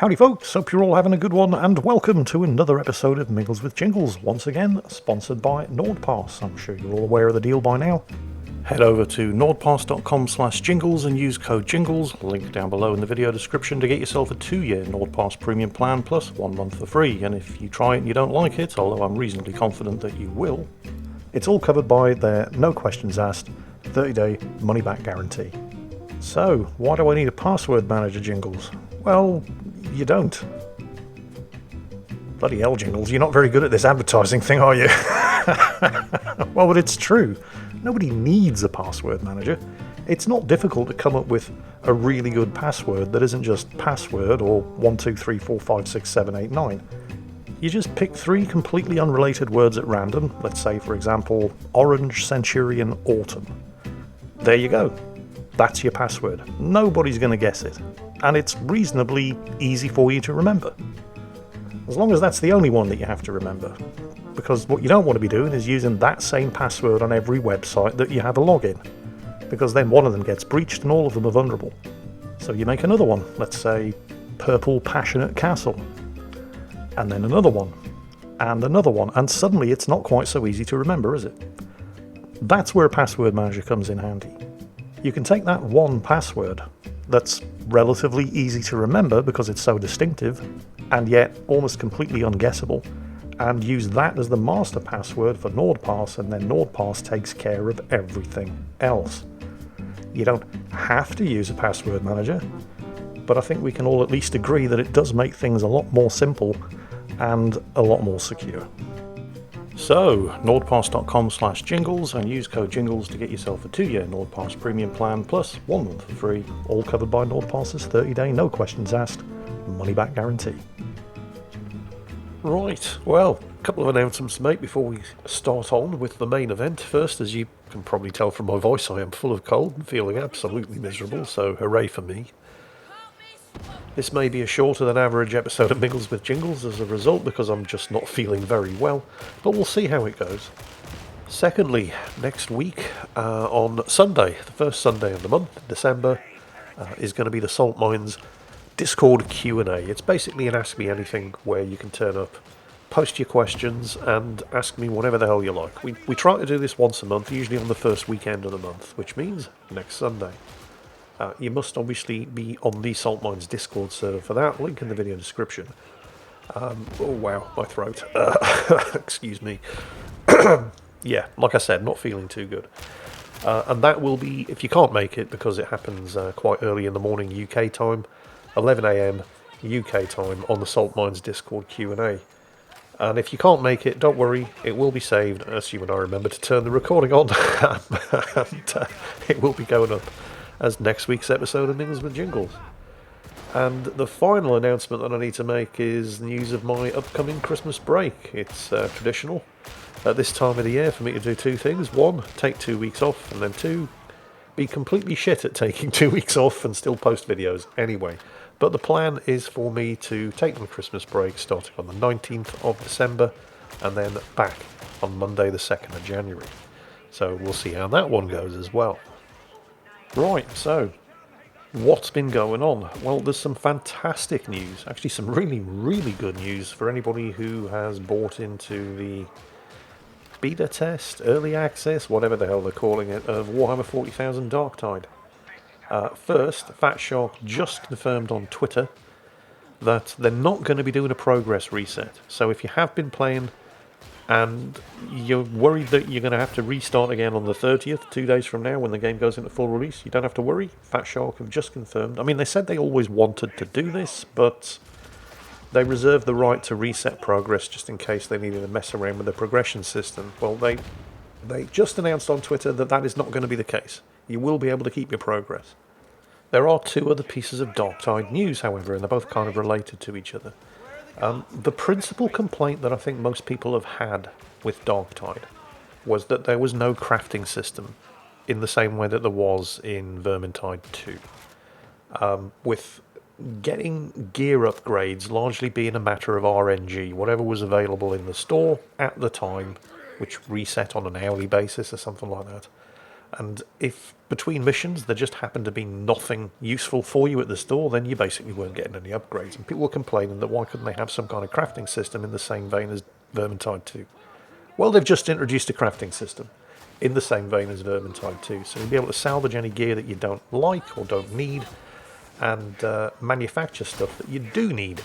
Howdy folks, hope you're all having a good one, and welcome to another episode of Mingles with Jingles, once again sponsored by NordPass. I'm sure you're all aware of the deal by now. Head over to nordpass.com/jingles and use code JINGLES, link down below in the video description, to get yourself a 2-year NordPass premium plan plus 1 month for free. And if you try it and you don't like it, although I'm reasonably confident that you will, it's all covered by their no questions asked 30-day money-back guarantee. So, why do I need a password manager, Jingles? Well, you don't. Bloody hell, Jingles, you're not very good at this advertising thing, are you? Well, but it's true. Nobody needs a password manager. It's not difficult to come up with a really good password that isn't just password or 1, 2, 3, 4, 5, 6, 7, 8, 9. You just pick 3 completely unrelated words at random. Let's say, for example, Orange Centurion Autumn. There you go. That's your password. Nobody's going to guess it. And it's reasonably easy for you to remember. As long as that's the only one that you have to remember. Because what you don't want to be doing is using that same password on every website that you have a login. Because then one of them gets breached and all of them are vulnerable. So you make another one. Let's say Purple Passionate Castle. And then another one. And another one. And suddenly it's not quite so easy to remember, is it? That's where a password manager comes in handy. You can take that one password that's relatively easy to remember because it's so distinctive and yet almost completely unguessable, and use that as the master password for NordPass, and then NordPass takes care of everything else. You don't have to use a password manager, but I think we can all at least agree that it does make things a lot more simple and a lot more secure. So, nordpass.com/jingles and use code JINGLES to get yourself a 2-year NordPass premium plan plus 1 month for free, all covered by NordPass's 30-day no questions asked money back guarantee. Right, well, a couple of announcements to make before we start on with the main event. First, as you can probably tell from my voice, I am full of cold and feeling absolutely miserable, so hooray for me. This may be a shorter than average episode of Mingles with Jingles as a result, because I'm just not feeling very well, but we'll see how it goes. Secondly, next week on Sunday, the first Sunday of the month, December, is going to be the Salt Mines Discord Q&A. It's basically an Ask Me Anything where you can turn up, post your questions, and ask me whatever the hell you like. We try to do this once a month, usually on the first weekend of the month, which means next Sunday. You must obviously be on the Salt Mines Discord server for that, link in the video description. Oh wow, my throat. Excuse me. Yeah, like I said, not feeling too good. And that will be, if you can't make it, because it happens quite early in the morning UK time, 11 AM UK time on the Salt Mines Discord Q&A. And if you can't make it, don't worry, it will be saved, assuming I remember to turn the recording on, and it will be going up as next week's episode of Mingles with Jingles. And the final announcement that I need to make is news of my upcoming Christmas break. It's traditional at this time of the year for me to do 2 things. 1, take 2 weeks off, and then 2, be completely shit at taking 2 weeks off and still post videos anyway. But the plan is for me to take my Christmas break starting on the 19th of December and then back on Monday the 2nd of January. So we'll see how that one goes as well. Right, so what's been going on? Well, there's some fantastic news, actually some really, really good news for anybody who has bought into the beta test, early access, whatever the hell they're calling it, of Warhammer 40,000 Darktide. First, Fat Shark just confirmed on Twitter that they're not going to be doing a progress reset. So if you have been playing and you're worried that you're going to have to restart again on the 30th, 2 days from now when the game goes into full release, you don't have to worry. Fat Shark have just confirmed. I mean, they said they always wanted to do this, but they reserved the right to reset progress just in case they needed to mess around with the progression system. Well, they just announced on Twitter that that is not going to be the case. You will be able to keep your progress. There are 2 other pieces of Darktide news, however, and they're both kind of related to each other. The principal complaint that I think most people have had with Darktide was that there was no crafting system in the same way that there was in Vermintide 2. With getting gear upgrades largely being a matter of RNG, whatever was available in the store at the time, which reset on an hourly basis or something like that. And if between missions there just happened to be nothing useful for you at the store, then you basically weren't getting any upgrades. And people were complaining that why couldn't they have some kind of crafting system in the same vein as Vermintide 2? Well, they've just introduced a crafting system in the same vein as Vermintide 2. So you'll be able to salvage any gear that you don't like or don't need, and manufacture stuff that you do need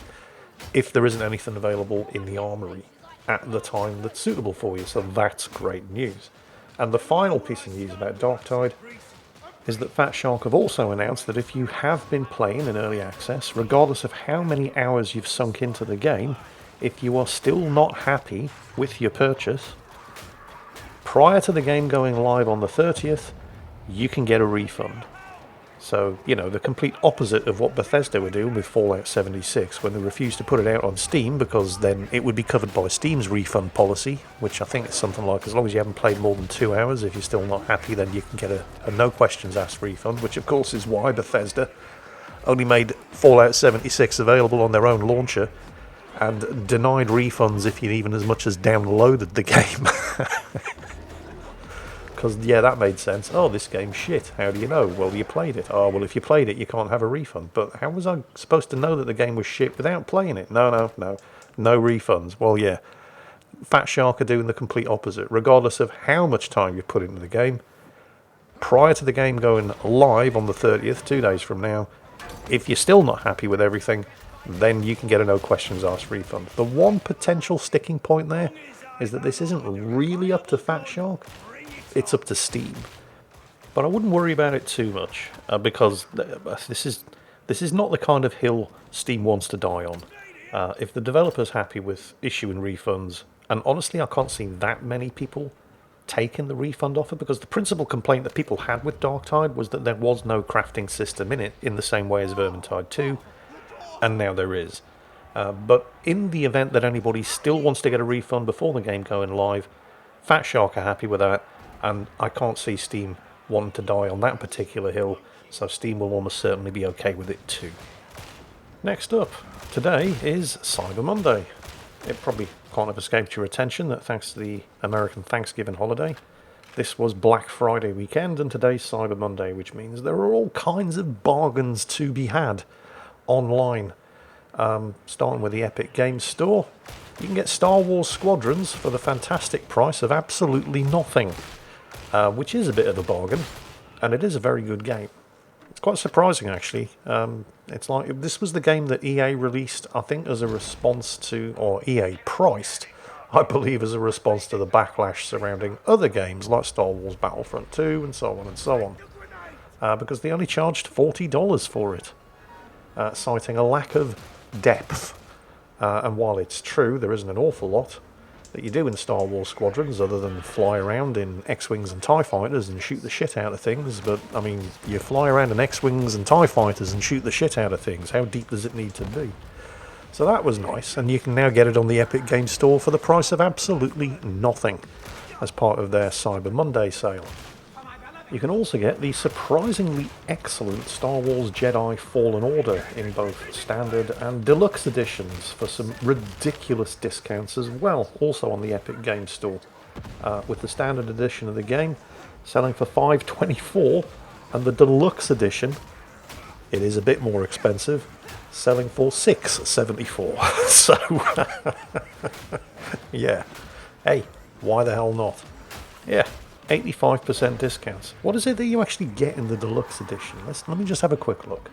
if there isn't anything available in the armory at the time that's suitable for you. So that's great news. And the final piece of news about Darktide is that Fat Shark have also announced that if you have been playing in early access, regardless of how many hours you've sunk into the game, if you are still not happy with your purchase, prior to the game going live on the 30th, you can get a refund. So, you know, the complete opposite of what Bethesda were doing with Fallout 76 when they refused to put it out on Steam because then it would be covered by Steam's refund policy, which I think is something like as long as you haven't played more than 2 hours, if you're still not happy, then you can get a no questions asked refund, which of course is why Bethesda only made Fallout 76 available on their own launcher and denied refunds if you even as much as downloaded the game. Because, yeah, that made sense. Oh, this game's shit. How do you know? Well, you played it. Oh, well, if you played it, you can't have a refund. But how was I supposed to know that the game was shit without playing it? No. No refunds. Well, yeah. Fat Shark are doing the complete opposite. Regardless of how much time you've put into the game, prior to the game going live on the 30th, 2 days from now, if you're still not happy with everything, then you can get a no questions asked refund. The one potential sticking point there is that this isn't really up to Fat Shark. It's up to Steam, but I wouldn't worry about it too much because this is not the kind of hill Steam wants to die on. If the developer's happy with issuing refunds, and honestly I can't see that many people taking the refund offer, because the principal complaint that people had with Darktide was that there was no crafting system in it in the same way as Vermintide 2, and now there is. But in the event that anybody still wants to get a refund before the game going live, Fat Shark are happy with that. And I can't see Steam wanting to die on that particular hill, so Steam will almost certainly be okay with it too. Next up, today is Cyber Monday. It probably can't have escaped your attention that thanks to the American Thanksgiving holiday, this was Black Friday weekend and today's Cyber Monday, which means there are all kinds of bargains to be had online. Starting with the Epic Games Store, you can get Star Wars Squadrons for the fantastic price of absolutely nothing. Which is a bit of a bargain, and it is a very good game. It's quite surprising, actually. It's like this was the game that EA released, I think, as a response to, or EA priced, I believe, as a response to the backlash surrounding other games like Star Wars Battlefront 2 and so on and so on. Because they only charged $40 for it, citing a lack of depth. And while it's true, there isn't an awful lot that you do in Star Wars Squadrons other than fly around in X-Wings and TIE Fighters and shoot the shit out of things, but, I mean, you fly around in X-Wings and TIE Fighters and shoot the shit out of things. How deep does it need to be? So that was nice, and you can now get it on the Epic Games Store for the price of absolutely nothing as part of their Cyber Monday sale. You can also get the surprisingly excellent Star Wars Jedi Fallen Order in both standard and deluxe editions for some ridiculous discounts as well, also on the Epic Games Store, with the standard edition of the game selling for $5.24 and the deluxe edition, it is a bit more expensive, selling for $6.74. So, yeah, hey, why the hell not? Yeah. 85% discounts. What is it that you actually get in the deluxe edition? Let me just have a quick look.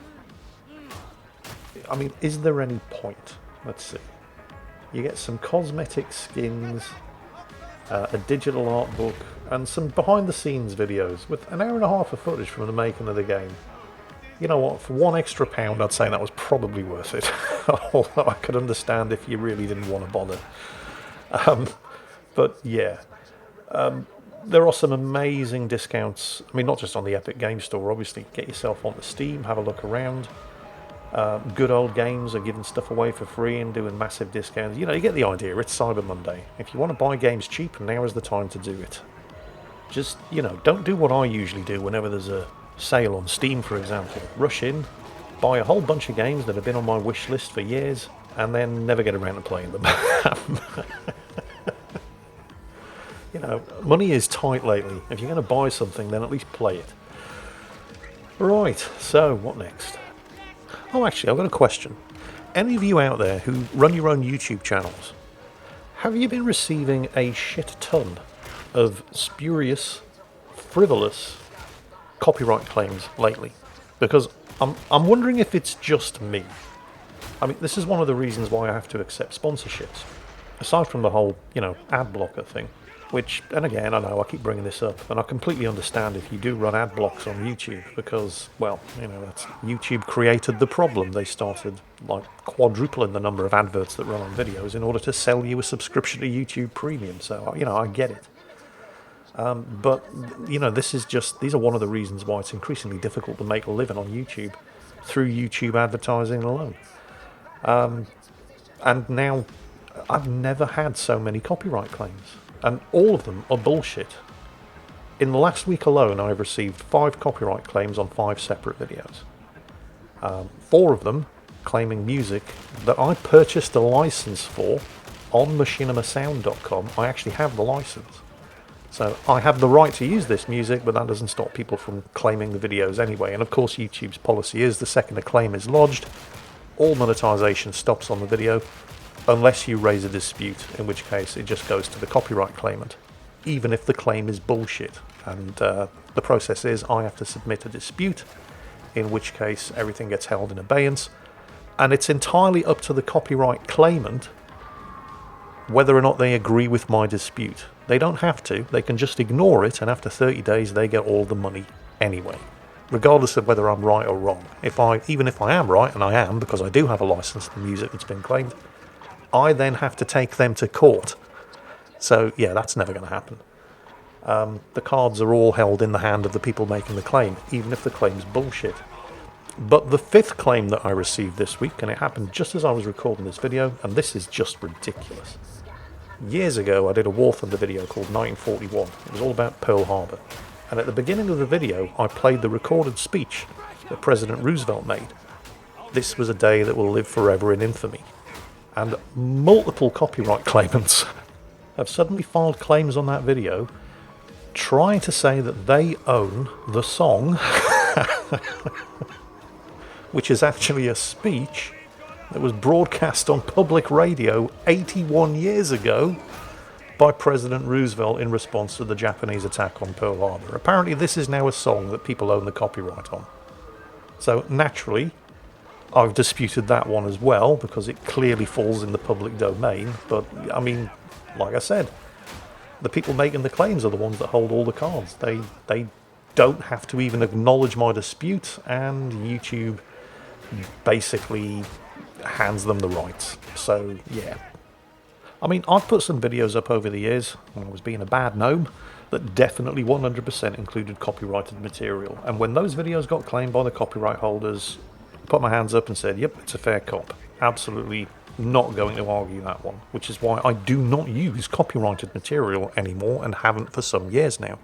I mean, is there any point? Let's see. You get some cosmetic skins, a digital art book, and some behind-the-scenes videos with an hour and a half of footage from the making of the game. You know what? For £1 extra, I'd say that was probably worth it. Although I could understand if you really didn't want to bother. But yeah. There are some amazing discounts. I mean, not just on the Epic Games Store, obviously. Get yourself onto Steam, have a look around. Good Old Games are giving stuff away for free and doing massive discounts. You know, you get the idea. It's Cyber Monday. If you want to buy games cheap, now is the time to do it. Just, you know, don't do what I usually do whenever there's a sale on Steam, for example. Rush in, buy a whole bunch of games that have been on my wish list for years, and then never get around to playing them. money is tight lately. If you're going to buy something, then at least play it. Right, so what next? Oh, actually, I've got a question. Any of you out there who run your own YouTube channels, have you been receiving a shit ton of spurious, frivolous copyright claims lately? Because I'm wondering if it's just me. I mean, this is one of the reasons why I have to accept sponsorships. Aside from the whole, ad blocker thing, which, and again, I know I keep bringing this up, and I completely understand if you do run ad blocks on YouTube, because, well, that's YouTube created the problem. They started, quadrupling the number of adverts that run on videos in order to sell you a subscription to YouTube Premium, so, I get it. But, these are one of the reasons why it's increasingly difficult to make a living on YouTube through YouTube advertising alone. And now, I've never had so many copyright claims, and all of them are bullshit. In the last week alone, I've received 5 copyright claims on 5 separate videos. 4 of them claiming music that I purchased a license for on machinimasound.com. I actually have the license. So I have the right to use this music, but that doesn't stop people from claiming the videos anyway. And of course, YouTube's policy is the second a claim is lodged, all monetization stops on the video, unless you raise a dispute, in which case it just goes to the copyright claimant, even if the claim is bullshit. And the process is I have to submit a dispute, in which case everything gets held in abeyance, and it's entirely up to the copyright claimant whether or not they agree with my dispute. They don't have to, they can just ignore it, and after 30 days they get all the money anyway, regardless of whether I'm right or wrong. Even if I am right, and I am, because I do have a license to the music that's been claimed, I then have to take them to court. So, yeah, that's never going to happen. The cards are all held in the hand of the people making the claim, even if the claim's bullshit. But the 5th claim that I received this week, and it happened just as I was recording this video, and this is just ridiculous. Years ago, I did a War Thunder video called 1941. It was all about Pearl Harbor. And at the beginning of the video, I played the recorded speech that President Roosevelt made. This was a day that will live forever in infamy. And multiple copyright claimants have suddenly filed claims on that video, trying to say that they own the song, which is actually a speech that was broadcast on public radio 81 years ago by President Roosevelt in response to the Japanese attack on Pearl Harbor. Apparently this is now a song that people own the copyright on. So naturally, I've disputed that one as well, because it clearly falls in the public domain. But, I mean, like I said, the people making the claims are the ones that hold all the cards. They don't have to even acknowledge my dispute, and YouTube basically hands them the rights. So, yeah. I mean, I've put some videos up over the years, when I was being a bad gnome, that definitely 100% included copyrighted material. And when those videos got claimed by the copyright holders, put my hands up and said, yep, it's a fair cop. Absolutely not going to argue that one, which is why I do not use copyrighted material anymore, and haven't for some years now.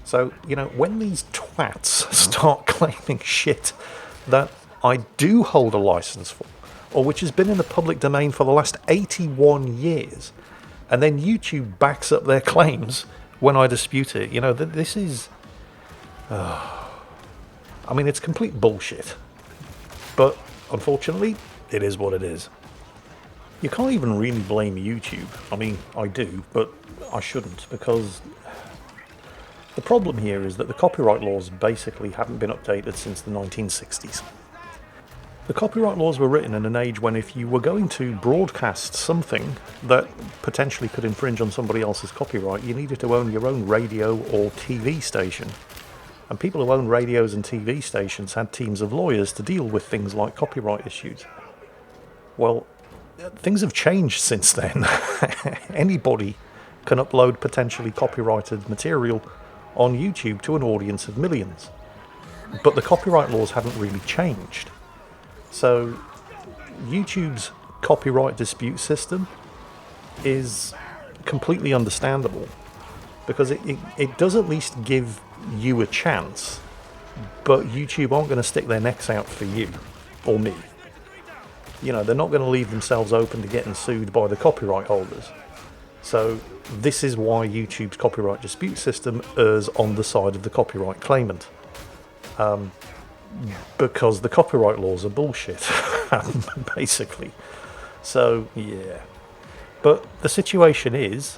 So, when these twats start claiming shit that I do hold a license for, or which has been in the public domain for the last 81 years, and then YouTube backs up their claims when I dispute it, this is... I mean, it's complete bullshit. But, unfortunately, it is what it is. You can't even really blame YouTube. I mean, I do, but I shouldn't, because the problem here is that the copyright laws basically haven't been updated since the 1960s. The copyright laws were written in an age when if you were going to broadcast something that potentially could infringe on somebody else's copyright, you needed to own your own radio or TV station. And people who own radios and TV stations had teams of lawyers to deal with things like copyright issues. Well, things have changed since then. Anybody can upload potentially copyrighted material on YouTube to an audience of millions. But the copyright laws haven't really changed. So YouTube's copyright dispute system is completely understandable, because it does at least give you a chance, but YouTube aren't going to stick their necks out for you or me. They're not going to leave themselves open to getting sued by the copyright holders. So this is why YouTube's copyright dispute system errs on the side of the copyright claimant. Because the copyright laws are bullshit, basically. So, yeah. But the situation is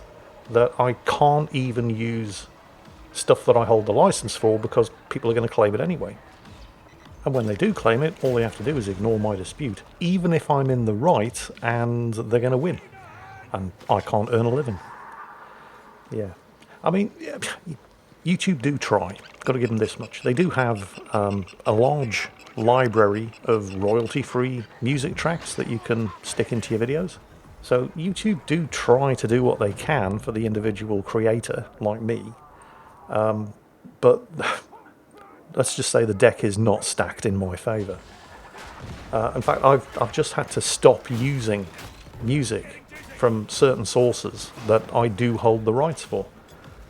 that I can't even use stuff that I hold the license for because people are going to claim it anyway. And when they do claim it, all they have to do is ignore my dispute, even if I'm in the right and they're going to win. And I can't earn a living. Yeah. I mean, YouTube do try. Got to give them this much. They do have a large library of royalty-free music tracks that you can stick into your videos. So YouTube do try to do what they can for the individual creator, like me. But let's just say the deck is not stacked in my favour. In fact, I've just had to stop using music from certain sources that I do hold the rights for.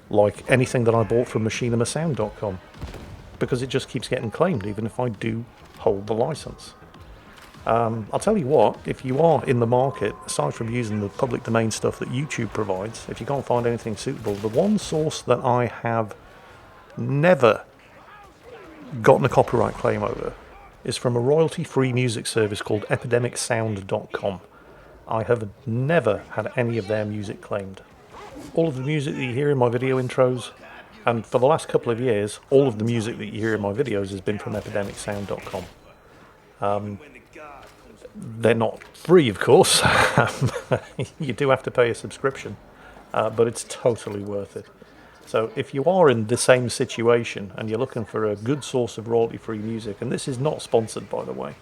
Like anything that I bought from MachinimaSound.com, because it just keeps getting claimed even if I do hold the license. I'll tell you what, if you are in the market, aside from using the public domain stuff that YouTube provides, if you can't find anything suitable, the one source that I have never gotten a copyright claim over is from a royalty-free music service called epidemicsound.com. I have never had any of their music claimed. All of the music that you hear in my video intros, and for the last couple of years, all of the music that you hear in my videos has been from epidemicsound.com. They're not free, of course. You do have to pay a subscription, but it's totally worth it. So if you are in the same situation and you're looking for a good source of royalty-free music, and this is not sponsored, by the way,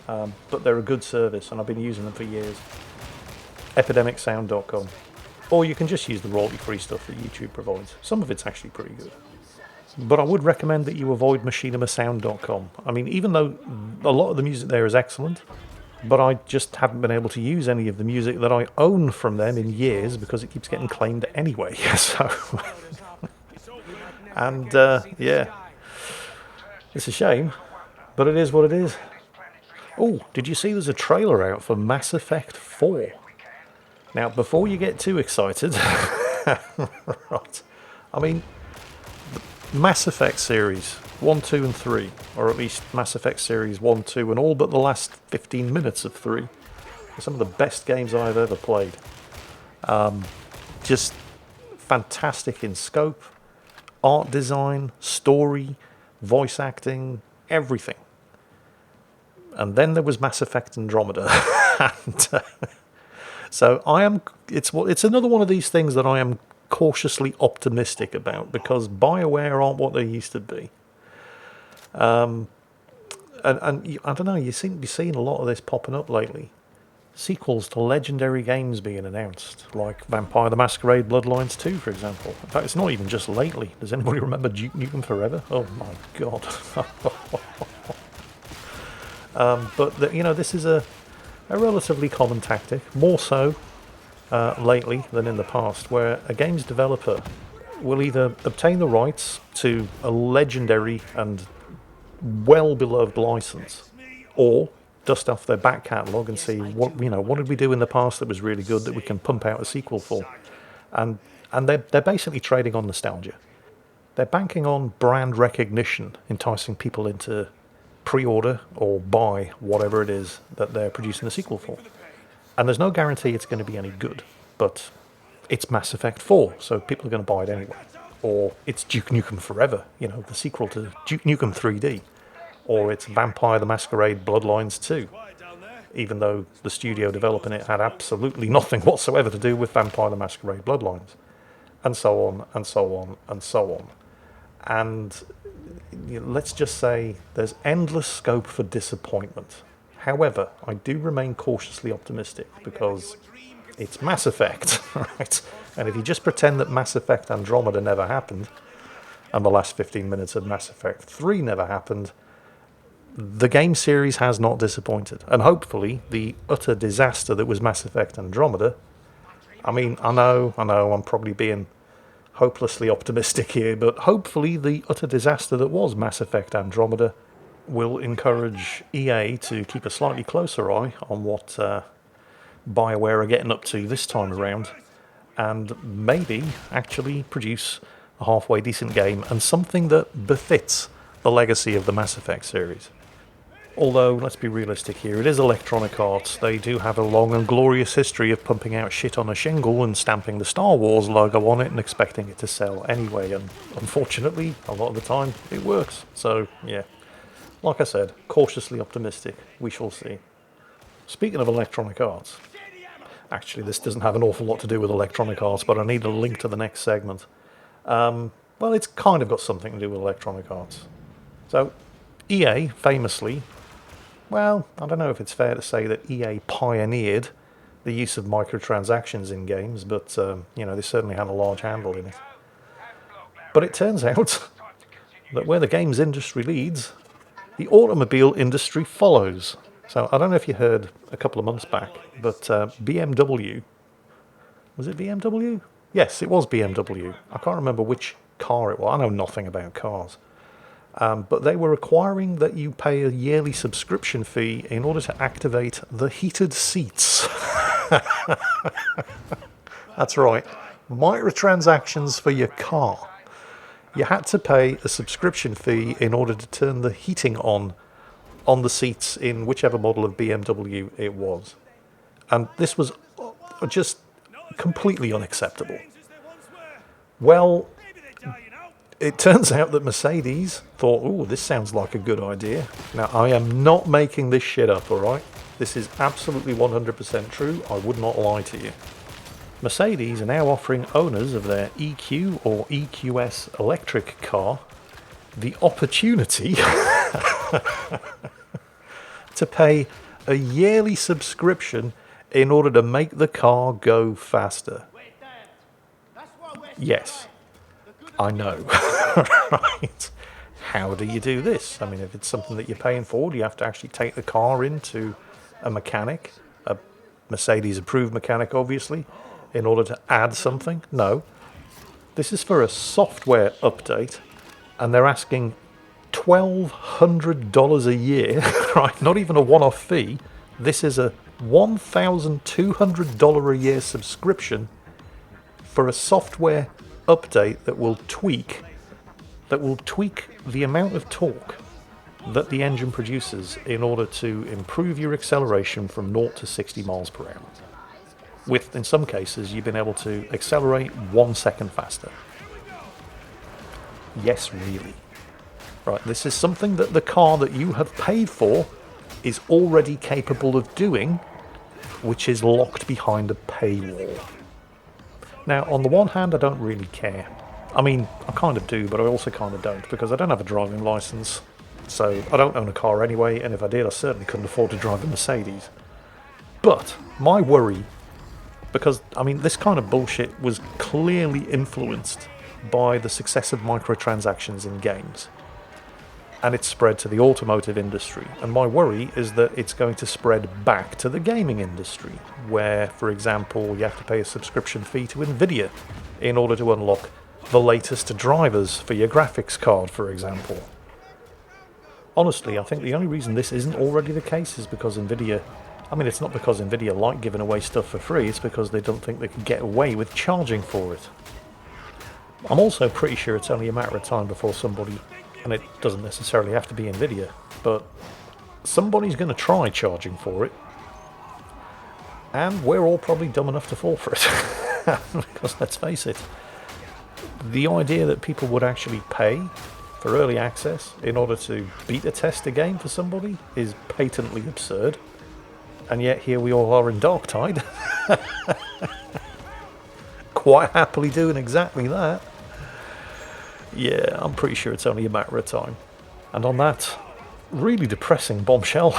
but they're a good service, and I've been using them for years, epidemicsound.com. Or you can just use the royalty-free stuff that YouTube provides. Some of it's actually pretty good. But I would recommend that you avoid MachinimaSound.com. I mean, even though a lot of the music there is excellent, but I just haven't been able to use any of the music that I own from them in years because it keeps getting claimed anyway. So, and yeah, it's a shame, but it is what it is. Oh, did you see there's a trailer out for Mass Effect 4? Now, before you get too excited, right, I mean, the Mass Effect series 1, 2 and 3, or at least Mass Effect series 1, 2 and all but the last 15 minutes of 3 are some of the best games I've ever played. Just fantastic in scope, art design, story, voice acting, everything. And then there was Mass Effect Andromeda. And, so it's another one of these things that I am cautiously optimistic about, because BioWare aren't what they used to be. And I don't know, you seem to be seeing a lot of this popping up lately. Sequels to legendary games being announced, like Vampire the Masquerade Bloodlines 2, for example. In fact, it's not even just lately. Does anybody remember Duke Nukem Forever? Oh my god. But, you know, this is a relatively common tactic, more so lately than in the past, where a games developer will either obtain the rights to a legendary and well-beloved license, or dust off their back catalogue and see what did we do in the past that was really good that we can pump out a sequel for, and they're basically trading on nostalgia. They're banking on brand recognition, enticing people into pre-order or buy whatever it is that they're producing a sequel for. And there's no guarantee it's going to be any good, but it's Mass Effect 4, so people are going to buy it anyway. Or it's Duke Nukem Forever, you know, the sequel to Duke Nukem 3D. Or it's Vampire the Masquerade Bloodlines 2, even though the studio developing it had absolutely nothing whatsoever to do with Vampire the Masquerade Bloodlines. And so on, and so on, and so on. And let's just say there's endless scope for disappointment. However, I do remain cautiously optimistic because it's Mass Effect, right? And if you just pretend that Mass Effect Andromeda never happened, and the last 15 minutes of Mass Effect 3 never happened, the game series has not disappointed. And hopefully, the utter disaster that was Mass Effect Andromeda, I mean, I know, I'm probably being hopelessly optimistic here, but hopefully the utter disaster that was Mass Effect Andromeda will encourage EA to keep a slightly closer eye on what BioWare are getting up to this time around, and maybe actually produce a halfway decent game and something that befits the legacy of the Mass Effect series. Although, let's be realistic here, it is Electronic Arts. They do have a long and glorious history of pumping out shit on a shingle and stamping the Star Wars logo on it and expecting it to sell anyway, and unfortunately, a lot of the time, it works. So, yeah. Like I said, cautiously optimistic. We shall see. Speaking of Electronic Arts, actually this doesn't have an awful lot to do with Electronic Arts, but I need a link to the next segment. Well, it's kind of got something to do with Electronic Arts. So, EA famously... Well, I don't know if it's fair to say that EA pioneered the use of microtransactions in games, but, they certainly had a large handle in it. But it turns out that where the games industry leads, the automobile industry follows. So I don't know if you heard a couple of months back, but BMW... Was it BMW? Yes, it was BMW. I can't remember which car it was. I know nothing about cars. But they were requiring that you pay a yearly subscription fee in order to activate the heated seats. That's right. Microtransactions for your car. You had to pay a subscription fee in order to turn the heating on the seats in whichever model of BMW it was. And this was just completely unacceptable. Well... It turns out that Mercedes thought, ooh, this sounds like a good idea. Now, I am not making this shit up, alright? This is absolutely 100% true. I would not lie to you. Mercedes are now offering owners of their EQ or EQS electric car the opportunity to pay a yearly subscription in order to make the car go faster. Yes. I know, right? How do you do this? I mean, if it's something that you're paying for, do you have to actually take the car into a mechanic, a Mercedes-approved mechanic, obviously, in order to add something? No. This is for a software update, and they're asking $1,200 a year, right? Not even a one-off fee. This is a $1,200 a year subscription for a software update that will tweak the amount of torque that the engine produces in order to improve your acceleration from 0 to 60 miles per hour. With, in some cases, you've been able to accelerate 1 second faster. Yes, really. Right, this is something that the car that you have paid for is already capable of doing, which is locked behind a paywall. Now, on the one hand, I don't really care. I mean, I kind of do, but I also kind of don't, because I don't have a driving license, so I don't own a car anyway, and if I did, I certainly couldn't afford to drive a Mercedes. But my worry, because, I mean, this kind of bullshit was clearly influenced by the success of microtransactions in games. And it's spread to the automotive industry. And my worry is that it's going to spread back to the gaming industry, where, for example, you have to pay a subscription fee to Nvidia in order to unlock the latest drivers for your graphics card, for example. Honestly, I think the only reason this isn't already the case is because Nvidia... I mean, it's not because Nvidia like giving away stuff for free, it's because they don't think they can get away with charging for it. I'm also pretty sure it's only a matter of time before somebody... And it doesn't necessarily have to be Nvidia, but somebody's going to try charging for it, and we're all probably dumb enough to fall for it. Because let's face it, the idea that people would actually pay for early access in order to beta test a game for somebody is patently absurd. And yet here we all are in Darktide, quite happily doing exactly that. Yeah, I'm pretty sure it's only a matter of time. And on that really depressing bombshell,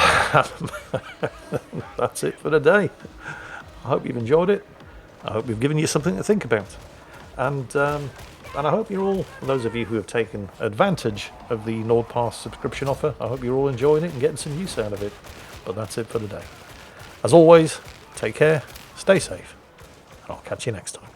that's it for today. I hope you've enjoyed it. I hope we've given you something to think about. And I hope you're all, those of you who have taken advantage of the NordPass subscription offer, I hope you're all enjoying it and getting some use out of it. But that's it for today. As always, take care, stay safe, and I'll catch you next time.